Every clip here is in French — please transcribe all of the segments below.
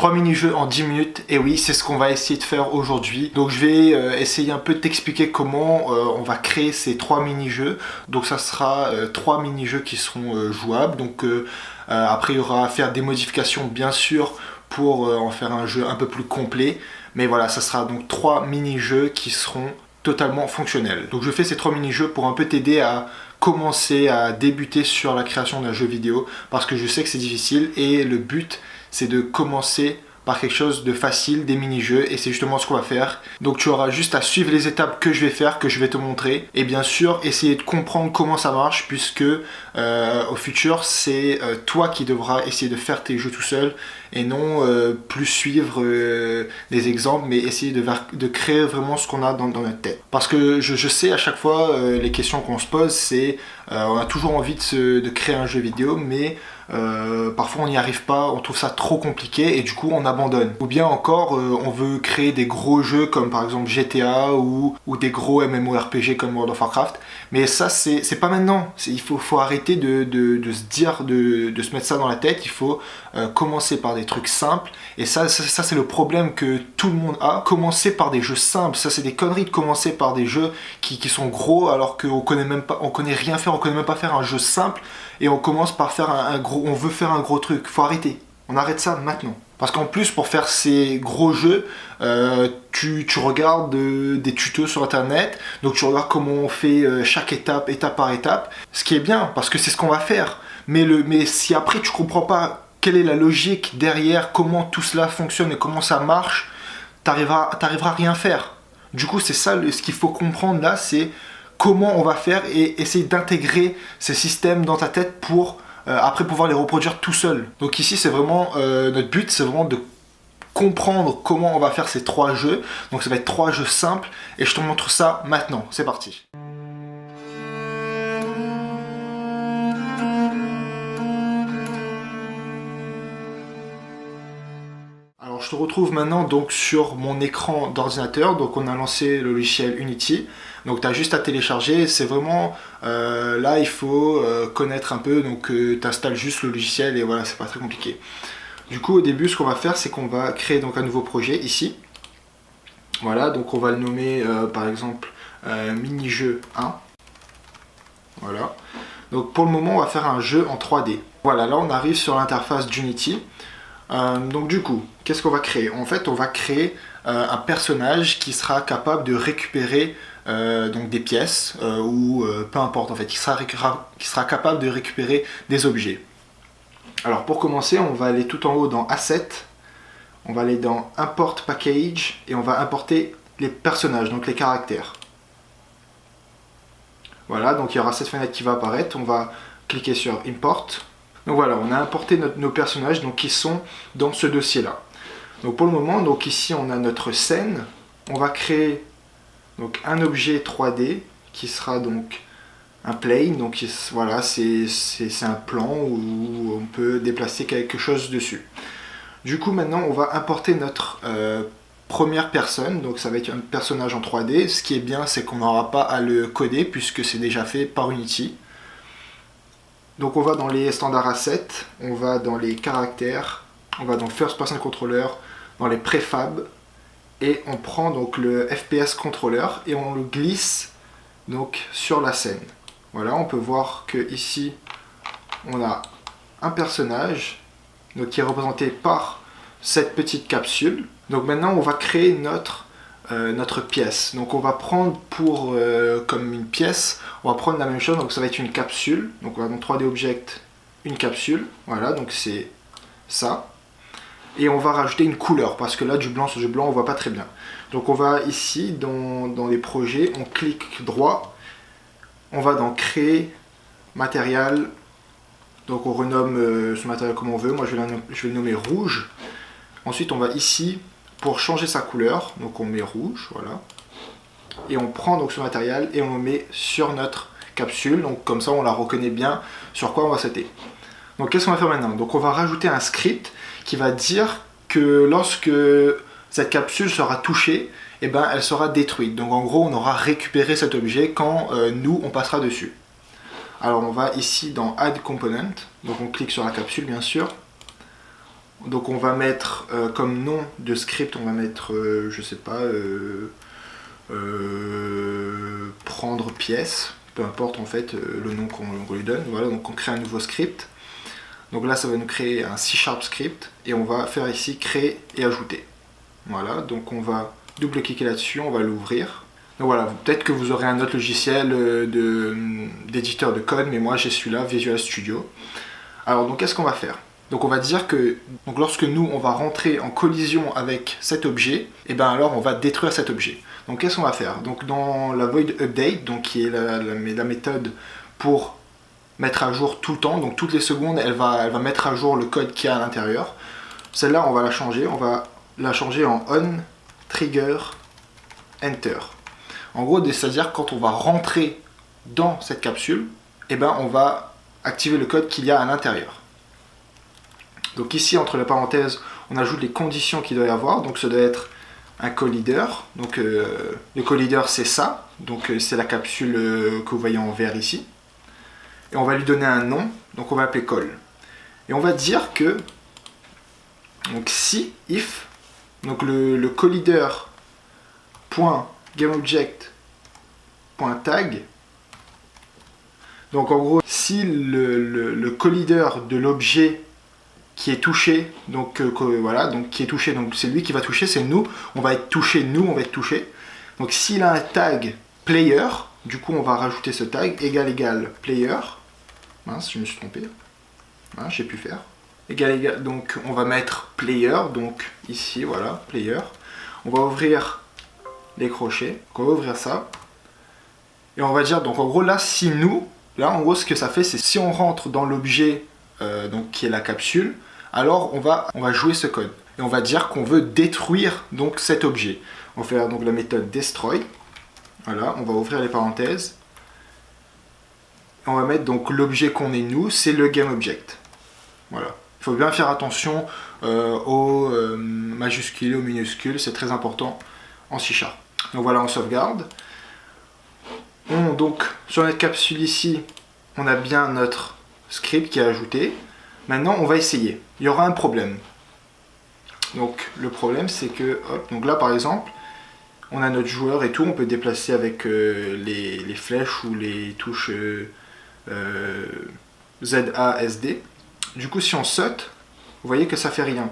3 mini-jeux en 10 minutes, et oui, c'est ce qu'on va essayer de faire aujourd'hui. Donc je vais essayer un peu de t'expliquer comment on va créer ces 3 mini-jeux. Donc ça sera 3 mini-jeux qui seront jouables. Donc après il y aura à faire des modifications bien sûr pour en faire un jeu un peu plus complet. Mais voilà, ça sera donc 3 mini-jeux qui seront totalement fonctionnels. Donc je fais ces 3 mini-jeux pour un peu t'aider à commencer à débuter sur la création d'un jeu vidéo, parce que je sais que c'est difficile et le but c'est de commencer par quelque chose de facile, des mini-jeux, et c'est justement ce qu'on va faire. Donc tu auras juste à suivre les étapes que je vais faire, que je vais te montrer, et bien sûr essayer de comprendre comment ça marche, puisque au futur c'est toi qui devras essayer de faire tes jeux tout seul, et non plus suivre des exemples, mais essayer de créer vraiment ce qu'on a dans notre tête. Parce que je sais à chaque fois, les questions qu'on se pose, c'est on a toujours envie de créer un jeu vidéo, mais parfois on n'y arrive pas, on trouve ça trop compliqué et du coup on abandonne. Ou bien encore on veut créer des gros jeux comme par exemple GTA ou des gros MMORPG comme World of Warcraft, mais ça c'est pas maintenant. Il faut arrêter de se dire, de se mettre ça dans la tête. Il faut commencer par des trucs simples, et ça c'est le problème que tout le monde a. Commencer par des jeux simples, ça c'est des conneries de commencer par des jeux qui sont gros alors qu'on connaît même pas, on connaît rien faire, on connaît même pas faire un jeu simple, et on commence par faire un gros, on veut faire un gros truc. Faut arrêter, on arrête ça maintenant. Parce qu'en plus, pour faire ces gros jeux, tu regardes des tutos sur internet, donc tu regardes comment on fait chaque étape par étape, ce qui est bien, parce que c'est ce qu'on va faire. Mais si après tu comprends pas quelle est la logique derrière, comment tout cela fonctionne et comment ça marche, t'arriveras à rien faire. Du coup, c'est ça ce qu'il faut comprendre là, c'est comment on va faire et essayer d'intégrer ces systèmes dans ta tête pour après pouvoir les reproduire tout seul. Donc ici c'est vraiment notre but, c'est vraiment de comprendre comment on va faire ces 3 jeux. Donc ça va être 3 jeux simples et je te montre ça maintenant. C'est parti. Alors je te retrouve maintenant donc sur mon écran d'ordinateur. Donc on a lancé le logiciel Unity. Donc tu as juste à télécharger. C'est vraiment là il faut connaître un peu. Donc tu installes juste le logiciel et voilà, c'est pas très compliqué. Du coup au début ce qu'on va faire, c'est qu'on va créer donc un nouveau projet ici. Voilà, donc on va le nommer par exemple mini-jeu 1. Voilà. Donc pour le moment on va faire un jeu en 3D. Voilà, là on arrive sur l'interface d'Unity. Donc du coup, qu'est-ce qu'on va créer? En fait, on va créer un personnage qui sera capable de récupérer donc des pièces ou peu importe en fait, qui sera capable de récupérer des objets. Alors pour commencer, on va aller tout en haut dans Asset, on va aller dans Import Package et on va importer les personnages, donc les caractères. Voilà, donc il y aura cette fenêtre qui va apparaître, on va cliquer sur Import. Donc voilà, on a importé nos personnages donc, qui sont dans ce dossier-là. Donc pour le moment, donc ici on a notre scène. On va créer donc, un objet 3D qui sera donc un plane. Donc voilà, c'est un plan où on peut déplacer quelque chose dessus. Du coup maintenant on va importer notre première personne. Donc ça va être un personnage en 3D. Ce qui est bien, c'est qu'on n'aura pas à le coder puisque c'est déjà fait par Unity. Donc on va dans les standards assets, on va dans les caractères, on va dans First Person Controller, dans les préfabs, et on prend donc le FPS Controller et on le glisse donc sur la scène. Voilà, on peut voir que ici on a un personnage donc, qui est représenté par cette petite capsule. Donc maintenant on va créer notre pièce. Donc on va prendre comme une pièce, on va prendre la même chose, donc ça va être une capsule. Donc on va dans 3D Object, une capsule, voilà, donc c'est ça. Et on va rajouter une couleur, parce que là du blanc sur du blanc on voit pas très bien. Donc on va ici dans les projets, on clique droit, on va dans créer matériel, donc on renomme ce matériel comme on veut. Moi je vais le nommer rouge. Ensuite on va ici pour changer sa couleur, donc on met rouge, voilà. Et on prend donc ce matériel et on le met sur notre capsule, donc comme ça on la reconnaît bien sur quoi on va sauter. Donc qu'est-ce qu'on va faire maintenant? Donc on va rajouter un script qui va dire que lorsque cette capsule sera touchée, eh ben, elle sera détruite. Donc en gros on aura récupéré cet objet quand nous on passera dessus. Alors on va ici dans Add Component, donc on clique sur la capsule bien sûr. Donc on va mettre comme nom de script, on va mettre, je sais pas, prendre pièce, peu importe en fait le nom qu'on lui donne. Voilà, donc on crée un nouveau script. Donc là ça va nous créer un C# script et on va faire ici créer et ajouter. Voilà, donc on va double-cliquer là-dessus, on va l'ouvrir. Donc voilà, peut-être que vous aurez un autre logiciel d'éditeur de code, mais moi j'ai celui-là, Visual Studio. Alors donc qu'est-ce qu'on va faire? Donc on va dire que donc lorsque nous on va rentrer en collision avec cet objet, et bien alors on va détruire cet objet. Donc qu'est-ce qu'on va faire? Donc dans la void update, donc qui est la méthode pour mettre à jour tout le temps, donc toutes les secondes elle va mettre à jour le code qu'il y a à l'intérieur. Celle-là on va la changer, on va la changer en on trigger enter. En gros, c'est-à-dire quand on va rentrer dans cette capsule, et ben on va activer le code qu'il y a à l'intérieur. Donc ici, entre les parenthèses, on ajoute les conditions qu'il doit y avoir. Donc ça doit être un collider. Donc le collider, c'est ça. Donc c'est la capsule que vous voyez en vert ici. Et on va lui donner un nom. Donc on va appeler call. Et on va dire que donc si, if, donc le collider .gameObject.tag. Donc en gros, si le collider de l'objet qui est touché, donc voilà, donc qui est touché, donc c'est lui qui va toucher, c'est nous, on va être touché, nous on va être touché. Donc s'il a un tag player, du coup on va rajouter ce tag égal player. Mince, je me suis trompé. Hein, j'ai pu faire. Égal, donc on va mettre player, donc ici voilà, player. On va ouvrir les crochets, donc on va ouvrir ça. Et on va dire, donc en gros là, si nous, là en gros ce que ça fait, c'est si on rentre dans l'objet donc qui est la capsule, alors on va jouer ce code. Et on va dire qu'on veut détruire donc cet objet. On va faire donc la méthode destroy. Voilà, on va ouvrir les parenthèses. Et on va mettre donc l'objet qu'on est nous, c'est le GameObject. Voilà. Il faut bien faire attention aux majuscules et aux minuscules, c'est très important en C#. Donc voilà, on sauvegarde. Donc sur notre capsule ici, on a bien notre script qui est ajouté. Maintenant, on va essayer. Il y aura un problème. Donc le problème, c'est que, hop, donc là par exemple, on a notre joueur et tout, on peut déplacer avec les flèches ou les touches ZASD. Du coup, si on saute, vous voyez que ça fait rien.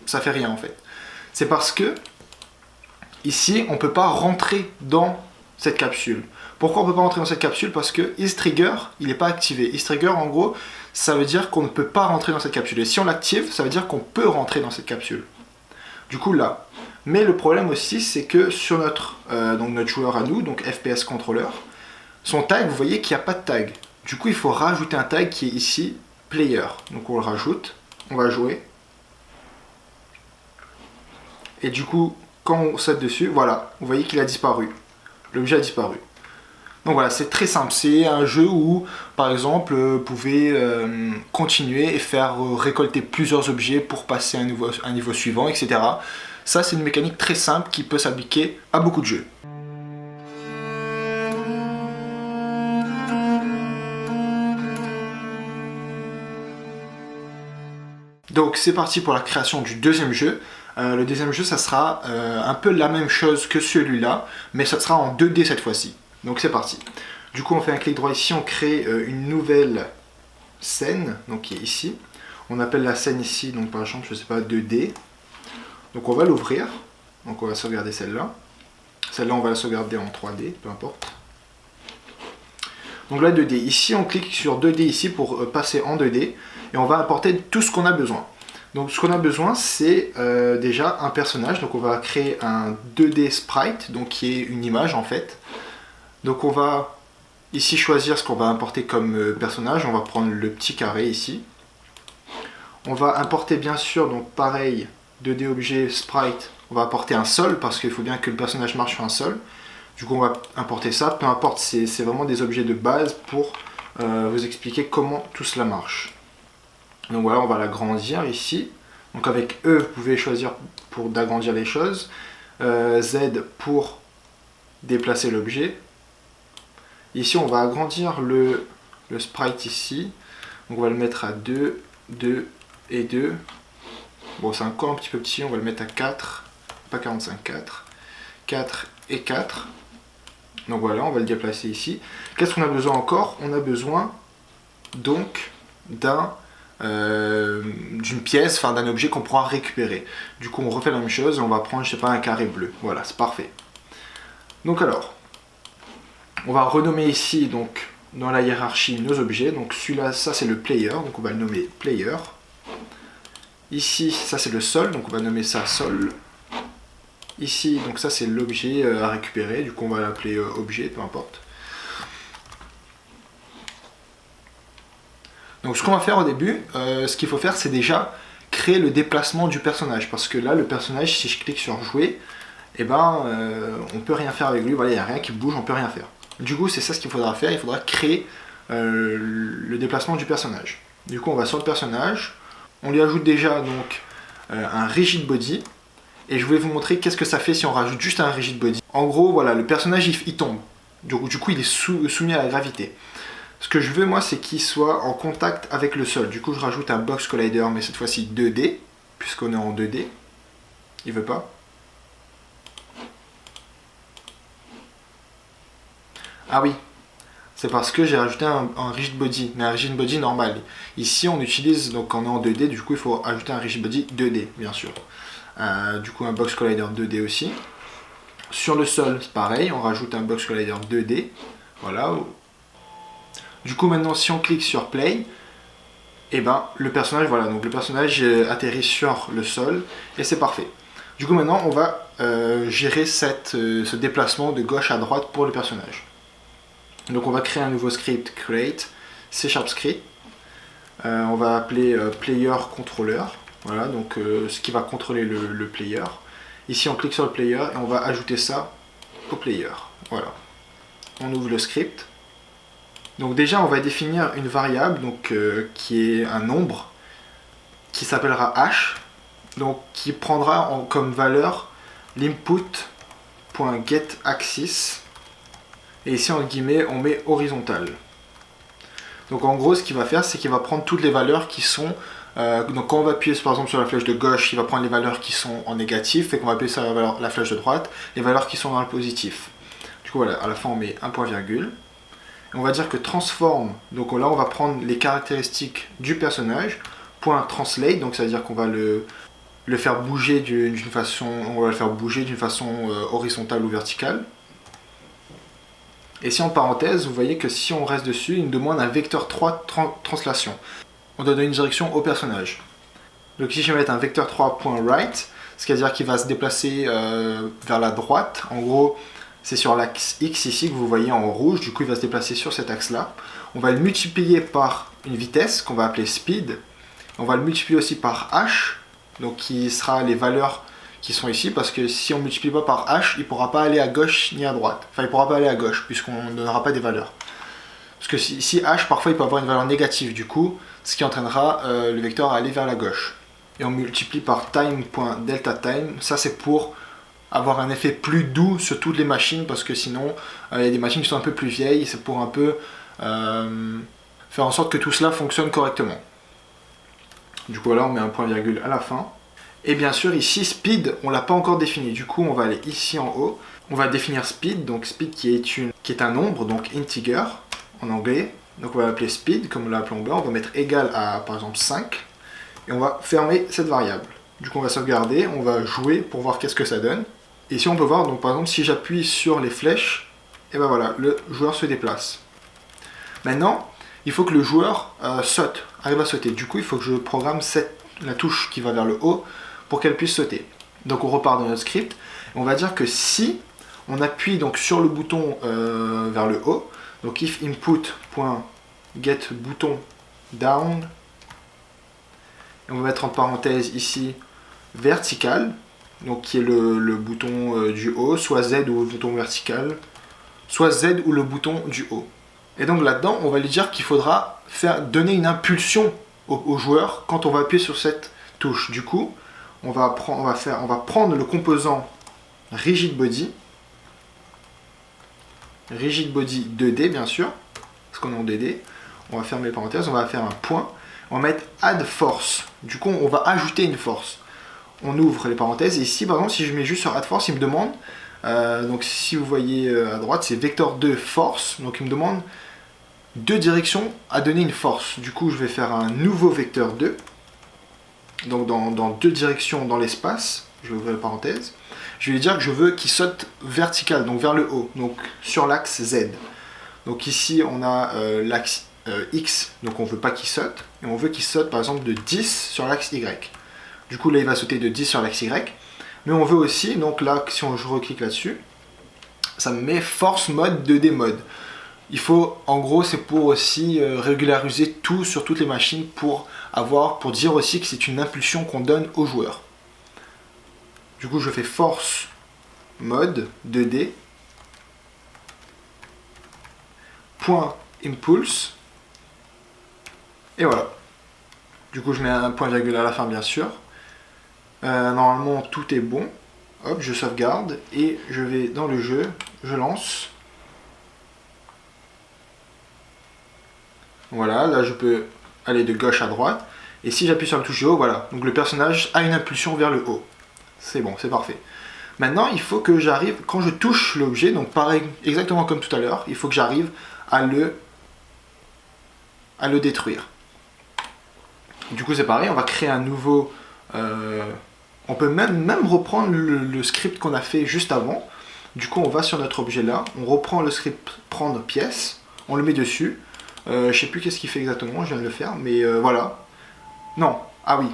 Ça fait rien en fait. C'est parce que ici, on ne peut pas rentrer dans cette capsule. Pourquoi on ne peut pas rentrer dans cette capsule? Parce que isTrigger, il n'est pas activé. isTrigger, en gros, ça veut dire qu'on ne peut pas rentrer dans cette capsule. Et si on l'active, ça veut dire qu'on peut rentrer dans cette capsule. Du coup, là. Mais le problème aussi, c'est que sur notre joueur à nous, donc FPS Controller, son tag, vous voyez qu'il n'y a pas de tag. Du coup, il faut rajouter un tag qui est ici, player. Donc on le rajoute, on va jouer. Et du coup, quand on saute dessus, voilà, vous voyez qu'il a disparu. L'objet a disparu. Donc voilà, c'est très simple. C'est un jeu où, par exemple, vous pouvez continuer et faire récolter plusieurs objets pour passer à un niveau suivant, etc. Ça, c'est une mécanique très simple qui peut s'appliquer à beaucoup de jeux. Donc c'est parti pour la création du deuxième jeu. Le deuxième jeu, ça sera un peu la même chose que celui-là, mais ça sera en 2D cette fois-ci. Donc c'est parti. Du coup, on fait un clic droit ici, on crée une nouvelle scène, donc qui est ici. On appelle la scène ici, donc par exemple, je sais pas, 2D. Donc on va l'ouvrir. Donc on va sauvegarder celle-là. Celle-là, on va la sauvegarder en 3D, peu importe. Donc là, 2D. Ici, on clique sur 2D ici pour passer en 2D. Et on va apporter tout ce qu'on a besoin. Donc ce qu'on a besoin, c'est déjà un personnage. Donc on va créer un 2D sprite, donc qui est une image en fait. Donc on va ici choisir ce qu'on va importer comme personnage. On va prendre le petit carré ici. On va importer bien sûr, donc pareil, 2D objet sprite. On va importer un sol parce qu'il faut bien que le personnage marche sur un sol. Du coup on va importer ça. Peu importe, c'est vraiment des objets de base pour vous expliquer comment tout cela marche. Donc voilà, on va l'agrandir ici. Donc avec E, vous pouvez choisir pour d'agrandir les choses. Z pour déplacer l'objet. Ici, on va agrandir le sprite ici. Donc on va le mettre à 2, 2, et 2. Bon, c'est encore un petit peu petit, on va le mettre à 4. Pas 45, 4. 4 et 4. Donc voilà, on va le déplacer ici. Qu'est-ce qu'on a besoin encore? On a besoin donc d'une pièce, enfin d'un objet qu'on pourra récupérer. Du coup, on refait la même chose, on va prendre, je sais pas, un carré bleu. Voilà, c'est parfait. Donc alors, on va renommer ici, donc, dans la hiérarchie, nos objets. Donc celui-là, ça c'est le player, donc on va le nommer player. Ici, ça c'est le sol, donc on va nommer ça sol. Ici, donc ça c'est l'objet à récupérer, du coup on va l'appeler objet, peu importe. Donc ce qu'on va faire au début, ce qu'il faut faire c'est déjà créer le déplacement du personnage, parce que là le personnage, si je clique sur jouer, eh ben on peut rien faire avec lui, voilà, il n'y a rien qui bouge, on peut rien faire. Du coup c'est ça ce qu'il faudra faire, il faudra créer le déplacement du personnage. Du coup on va sur le personnage, on lui ajoute déjà donc un rigid body, et je vais vous montrer qu'est-ce que ça fait si on rajoute juste un rigid body. En gros voilà, le personnage il tombe, du coup il est soumis à la gravité. Ce que je veux moi c'est qu'il soit en contact avec le sol, du coup je rajoute un box collider mais cette fois-ci 2D, puisqu'on est en 2D, il veut pas. Ah oui, c'est parce que j'ai rajouté un rigid body, mais un rigid body normal. Ici on utilise, donc on est en 2D, du coup il faut ajouter un rigid body 2D bien sûr. Du coup un box collider 2D aussi. Sur le sol c'est pareil, on rajoute un box collider 2D. Voilà. Du coup maintenant si on clique sur play, et ben le personnage, voilà, donc le personnage atterrit sur le sol et c'est parfait. Du coup maintenant on va gérer ce déplacement de gauche à droite pour le personnage. Donc on va créer un nouveau script, create, C# script. On va appeler player controller. Voilà, donc ce qui va contrôler le player. Ici on clique sur le player et on va ajouter ça au player. Voilà. On ouvre le script. Donc déjà on va définir une variable donc, qui est un nombre qui s'appellera h. Donc qui prendra comme valeur l'input.getAxis. Et ici en guillemets on met horizontal. Donc en gros ce qu'il va faire c'est qu'il va prendre toutes les valeurs qui sont donc quand on va appuyer par exemple sur la flèche de gauche, il va prendre les valeurs qui sont en négatif, et qu'on va appuyer sur la flèche de droite, les valeurs qui sont dans le positif. Du coup voilà, à la fin on met un point virgule. Et on va dire que transform, donc là on va prendre les caractéristiques du personnage, point translate, donc ça veut dire qu'on va le faire bouger d'une façon, horizontale ou verticale. Et si en parenthèse, vous voyez que si on reste dessus, il nous demande un vecteur 3 translation. On doit donner une direction au personnage. Donc ici je vais mettre un vecteur 3.right, c'est-à-dire qu'il va se déplacer vers la droite. En gros, c'est sur l'axe X ici que vous voyez en rouge, du coup il va se déplacer sur cet axe-là. On va le multiplier par une vitesse qu'on va appeler speed. On va le multiplier aussi par h, donc qui sera les valeurs qui sont ici, parce que si on ne multiplie pas par h, il ne pourra pas aller à gauche ni à droite. Enfin, il ne pourra pas aller à gauche, puisqu'on ne donnera pas des valeurs. Parce que si h, parfois, il peut avoir une valeur négative, du coup, ce qui entraînera le vecteur à aller vers la gauche. Et on multiplie par time.deltaTime, ça c'est pour avoir un effet plus doux sur toutes les machines, parce que sinon, il y a des machines qui sont un peu plus vieilles, c'est pour un peu faire en sorte que tout cela fonctionne correctement. Du coup, là, on met un point virgule à la fin. Et bien sûr, ici, speed, on ne l'a pas encore défini. Du coup, on va aller ici en haut. On va définir speed, donc speed qui est un nombre, donc integer en anglais. Donc on va l'appeler speed, comme on l'a appelé en bas. On va mettre égal à, par exemple, 5. Et on va fermer cette variable. Du coup, on va sauvegarder, on va jouer pour voir qu'est-ce que ça donne. Et ici, on peut voir, donc par exemple, si j'appuie sur les flèches, et ben voilà, le joueur se déplace. Maintenant, il faut que le joueur arrive à sauter. Du coup, il faut que je programme la touche qui va vers le haut pour qu'elle puisse sauter. Donc on repart dans notre script. On va dire que si on appuie donc sur le bouton vers le haut, donc if input.getBouton down, et on va mettre en parenthèse ici vertical, donc qui est le bouton du haut, soit Z ou le bouton vertical, soit Z ou le bouton du haut. Et donc là-dedans, on va lui dire qu'il faudra donner une impulsion au joueur quand on va appuyer sur cette touche. Du coup, on va prendre le composant rigid body 2D bien sûr, parce qu'on est en 2D. On va fermer les parenthèses, on va faire un point, On va mettre add force. Du coup, on va ajouter une force. On ouvre les parenthèses. Et ici, par exemple, si je mets juste sur add force, il me demande, donc si vous voyez à droite, c'est vecteur 2 force. Donc il me demande deux directions à donner une force. Du coup, je vais faire un nouveau vecteur 2. Donc dans deux directions dans l'espace. Je vais ouvrir les parenthèses. Je vais lui dire que je veux qu'il saute vertical, donc vers le haut, donc sur l'axe Z. Donc ici, on a l'axe X, donc on ne veut pas qu'il saute. Et on veut qu'il saute par exemple de 10 sur l'axe Y. Du coup, là, il va sauter de 10 sur l'axe Y. Mais on veut aussi, donc là, si je reclique là-dessus, ça me met force mode 2D mode. Il faut, en gros, c'est pour aussi régulariser tout sur toutes les machines pour dire aussi que c'est une impulsion qu'on donne au joueur. Du coup, je fais force mode 2D point impulse et voilà. Du coup, je mets un point virgule à la fin, bien sûr. Normalement, tout est bon. Hop, je sauvegarde et je vais dans le jeu, je lance. Voilà, là je peux aller de gauche à droite. Et si j'appuie sur la touche du haut, voilà. Donc le personnage a une impulsion vers le haut. C'est bon, c'est parfait. Maintenant, il faut que j'arrive, quand je touche l'objet, donc pareil, exactement comme tout à l'heure, il faut que j'arrive à le détruire. Du coup, c'est pareil, on va créer un nouveau... on peut même reprendre le script qu'on a fait juste avant. Du coup, on va sur notre objet là, on reprend le script prendre pièce, on le met dessus. Je sais plus qu'est-ce qu'il fait exactement, je viens de le faire, mais voilà. Non, ah oui,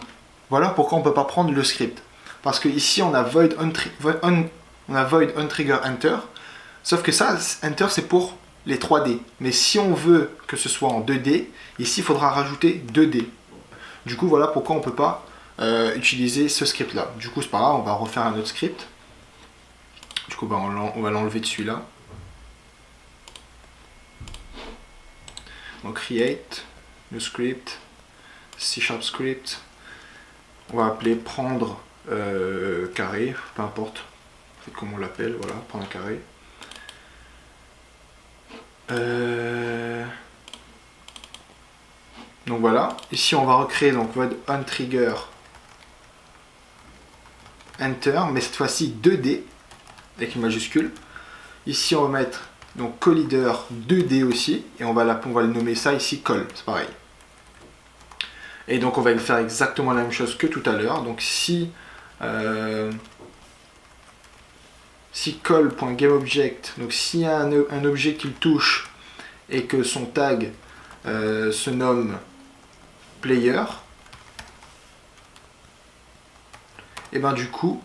voilà pourquoi on ne peut pas prendre le script. Parce que ici on a void on trigger enter, sauf que ça, enter c'est pour les 3D. Mais si on veut que ce soit en 2D, ici il faudra rajouter 2D. Du coup voilà pourquoi on ne peut pas utiliser ce script là. Du coup c'est pas grave, on va refaire un autre script. Du coup on va l'enlever de celui-là. Donc create, new script, C# script, on va appeler prendre carré, peu importe comment on l'appelle, voilà, prendre un carré. Donc voilà, ici on va recréer donc void on trigger enter, mais cette fois-ci 2D avec une majuscule. Ici on va mettre donc collider 2D aussi, et on va le nommer ça ici call, c'est pareil. Et donc on va faire exactement la même chose que tout à l'heure. Donc si call.gameObject, donc s'il y a un objet qu'il touche et que son tag se nomme player, et ben du coup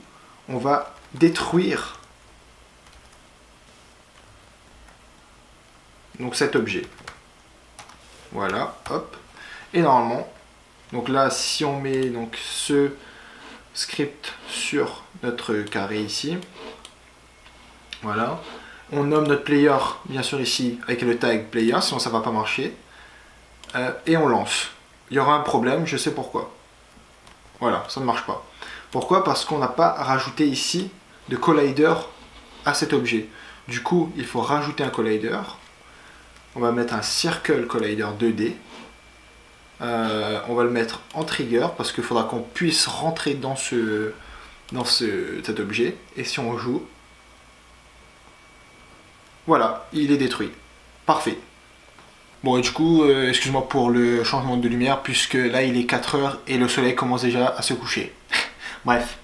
on va détruire donc cet objet. Voilà, hop. Et normalement, donc là, si on met donc ce script sur notre carré ici, voilà, on nomme notre player, bien sûr ici, avec le tag player, sinon ça va pas marcher, et on lance. Il y aura un problème, je sais pourquoi. Voilà, ça ne marche pas. Pourquoi? Parce qu'on n'a pas rajouté ici de collider à cet objet. Du coup, il faut rajouter un collider. On va mettre un circle collider 2D. On va le mettre en trigger parce qu'il faudra qu'on puisse rentrer dans cet objet. Et si on joue, voilà, il est détruit. Parfait. Bon, et du coup, excuse-moi pour le changement de lumière, puisque là il est 4 heures et le soleil commence déjà à se coucher. Bref.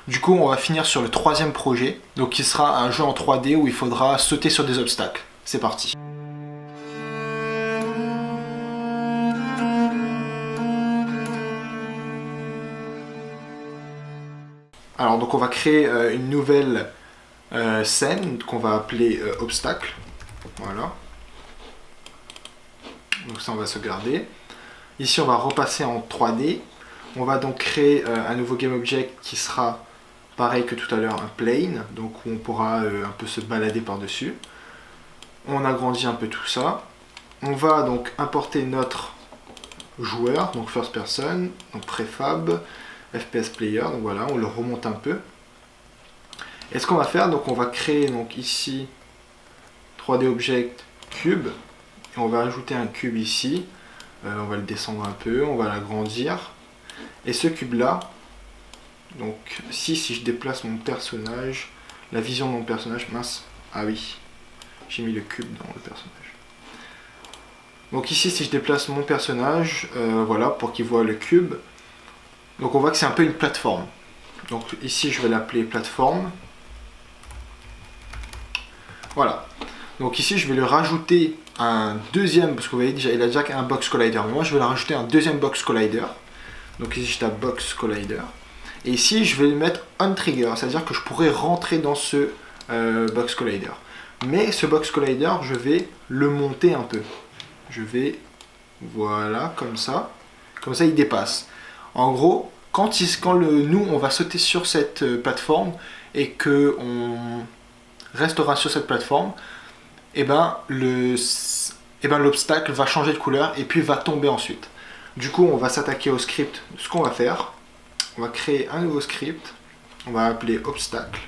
Du coup, on va finir sur le troisième projet, donc qui sera un jeu en 3D où il faudra sauter sur des obstacles. C'est parti. Alors, donc on va créer une nouvelle scène qu'on va appeler obstacle. Voilà. Donc ça, on va sauvegarder. Ici, on va repasser en 3D. On va donc créer un nouveau GameObject qui sera pareil que tout à l'heure, un plane, donc où on pourra un peu se balader par-dessus. On agrandit un peu tout ça. On va donc importer notre joueur, donc first person, donc préfab, FPS player, donc voilà, on le remonte un peu. Et ce qu'on va faire, donc on va créer donc ici 3D object cube, et on va ajouter un cube ici. On va le descendre un peu, on va l'agrandir. Et ce cube là, donc si je déplace mon personnage, la vision de mon personnage, mince, ah oui, j'ai mis le cube dans le personnage. Donc ici si je déplace mon personnage, voilà, pour qu'il voit le cube, donc on voit que c'est un peu une plateforme. Donc ici je vais l'appeler plateforme. Voilà. Donc ici je vais lui rajouter un deuxième, parce que vous voyez déjà il a déjà un box collider. Moi je vais lui rajouter un deuxième box collider. Donc ici je tape box collider. Et ici je vais lui mettre on trigger, c'est-à-dire que je pourrais rentrer dans ce box collider. Mais ce box collider je vais le monter un peu. Je vais, voilà, comme ça il dépasse. En gros, quand nous on va sauter sur cette plateforme et que on restera sur cette plateforme, et ben l'obstacle va changer de couleur et puis va tomber ensuite. Du coup, on va s'attaquer au script. Ce qu'on va faire, on va créer un nouveau script. On va appeler obstacle.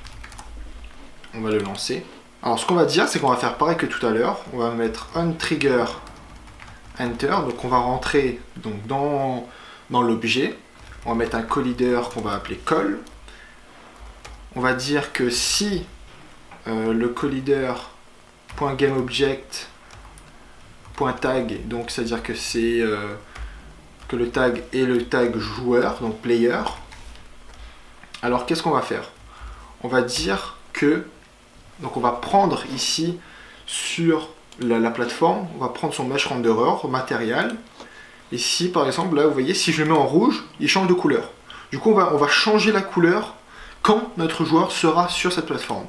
On va le lancer. Alors, ce qu'on va dire, c'est qu'on va faire pareil que tout à l'heure. On va mettre on trigger enter. Donc, on va rentrer donc, dans l'objet. On va mettre un collider qu'on va appeler call. On va dire que si le collider.gameObject.tag, donc c'est-à-dire que c'est que le tag est le tag joueur, donc player. Alors qu'est-ce qu'on va faire? On va dire que, donc on va prendre ici sur la plateforme, on va prendre son mesh renderer matériel. Ici par exemple, là vous voyez, si je le mets en rouge, il change de couleur. Du coup on va changer la couleur quand notre joueur sera sur cette plateforme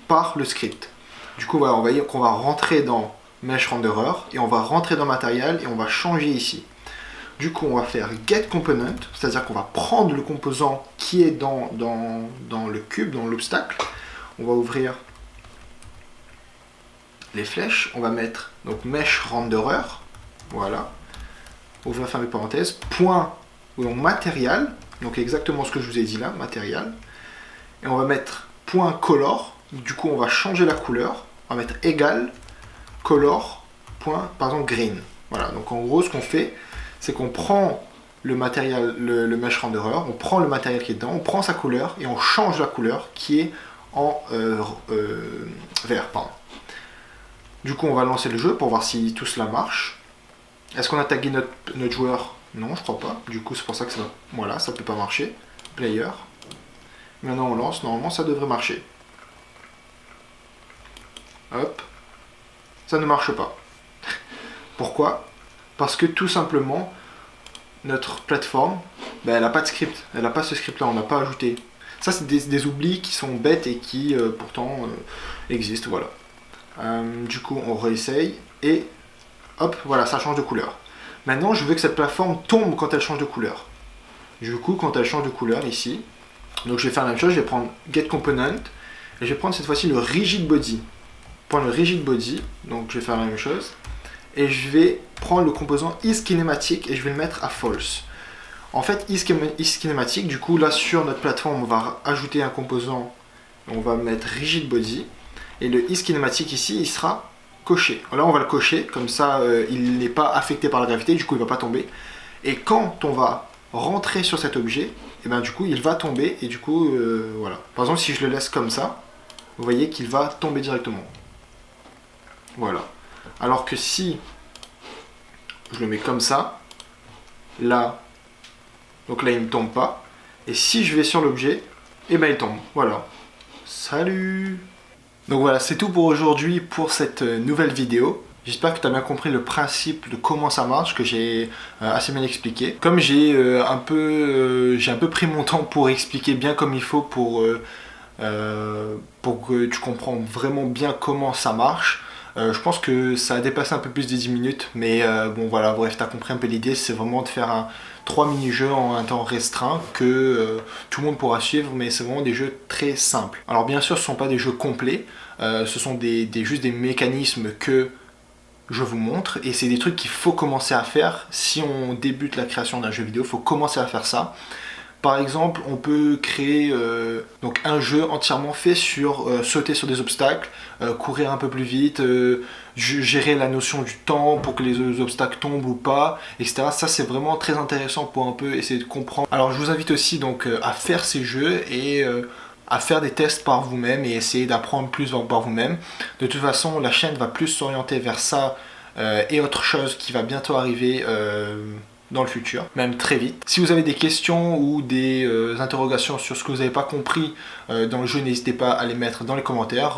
par le script. Du coup on va dire qu'on va rentrer dans mesh renderer et on va rentrer dans matériel et on va changer ici. Du coup on va faire get component, c'est-à-dire qu'on va prendre le composant qui est dans le cube, dans l'obstacle. On va ouvrir les flèches, on va mettre donc mesh renderer, voilà, ouvrir fermer parenthèse, point, donc matériel, donc exactement ce que je vous ai dit là, matériel, et on va mettre point color, du coup on va changer la couleur, on va mettre égal color, point, par exemple green, voilà, donc en gros ce qu'on fait, c'est qu'on prend le matériel, le mesh renderer, on prend le matériel qui est dedans, on prend sa couleur et on change la couleur qui est en vert, pardon. Du coup, on va lancer le jeu pour voir si tout cela marche. Est-ce qu'on a tagué notre joueur? Non, je crois pas. Du coup, c'est pour ça que ça, voilà, ça peut pas marcher. Player. Maintenant, on lance. Normalement, ça devrait marcher. Hop. Ça ne marche pas. Pourquoi? Parce que tout simplement, notre plateforme, ben, elle n'a pas de script. Elle n'a pas ce script-là, on n'a pas ajouté. Ça, c'est des oublis qui sont bêtes et qui, pourtant, existent. Voilà. Du coup, on réessaye et hop, voilà, ça change de couleur. Maintenant, je veux que cette plateforme tombe quand elle change de couleur. Du coup, quand elle change de couleur, ici, donc je vais faire la même chose, je vais prendre get component et je vais prendre cette fois-ci le rigid body. Pour le rigid body, donc je vais faire la même chose. Et je vais prendre le composant isKinematic et je vais le mettre à false. En fait, isKinematic, du coup, là sur notre plateforme, on va ajouter un composant, on va mettre rigid body, et le isKinematic ici, il sera coché. Là, on va le cocher, comme ça, il n'est pas affecté par la gravité, du coup, il ne va pas tomber. Et quand on va rentrer sur cet objet, et ben, du coup, il va tomber, et du coup, voilà. Par exemple, si je le laisse comme ça, vous voyez qu'il va tomber directement. Voilà. Alors que si je le mets comme ça, là, donc là il ne tombe pas, et si je vais sur l'objet, et ben il tombe. Voilà. Salut! Donc voilà, c'est tout pour aujourd'hui pour cette nouvelle vidéo. J'espère que tu as bien compris le principe de comment ça marche, que j'ai assez bien expliqué. Comme j'ai un peu pris mon temps pour expliquer bien comme il faut pour que tu comprends vraiment bien comment ça marche. Je pense que ça a dépassé un peu plus de 10 minutes, mais bon voilà, bref, tu as compris un peu l'idée, c'est vraiment de faire 3 mini-jeux en un temps restreint que tout le monde pourra suivre, mais c'est vraiment des jeux très simples. Alors bien sûr, ce ne sont pas des jeux complets, ce sont juste des mécanismes que je vous montre, et c'est des trucs qu'il faut commencer à faire si on débute la création d'un jeu vidéo, il faut commencer à faire ça. Par exemple, on peut créer donc un jeu entièrement fait sur sauter sur des obstacles, courir un peu plus vite, gérer la notion du temps pour que les obstacles tombent ou pas, etc. Ça c'est vraiment très intéressant pour un peu essayer de comprendre. Alors je vous invite aussi donc à faire ces jeux et à faire des tests par vous-même et essayer d'apprendre plus par vous-même. De toute façon, la chaîne va plus s'orienter vers ça et autre chose qui va bientôt arriver dans le futur, même très vite. Si vous avez des questions ou des interrogations sur ce que vous n'avez pas compris dans le jeu, n'hésitez pas à les mettre dans les commentaires,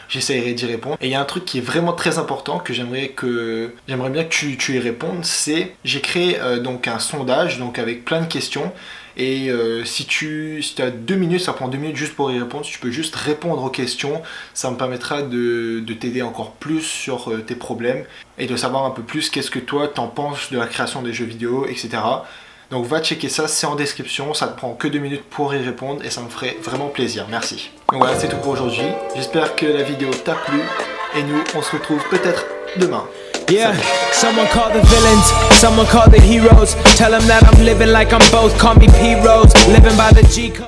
j'essaierai d'y répondre. Et il y a un truc qui est vraiment très important que j'aimerais bien que tu y répondes, c'est j'ai créé donc un sondage donc avec plein de questions. Et si tu as 2 minutes, ça prend 2 minutes juste pour y répondre, tu peux juste répondre aux questions, ça me permettra de t'aider encore plus sur tes problèmes et de savoir un peu plus qu'est-ce que toi t'en penses de la création des jeux vidéo, etc. Donc va checker ça, c'est en description, ça te prend que 2 minutes pour y répondre et ça me ferait vraiment plaisir, merci. Donc voilà, c'est tout pour aujourd'hui, j'espère que la vidéo t'a plu et nous on se retrouve peut-être demain. Yeah, someone call the villains, someone call the heroes. Tell them that I'm living like I'm both, call me P-Rose, living by the G code.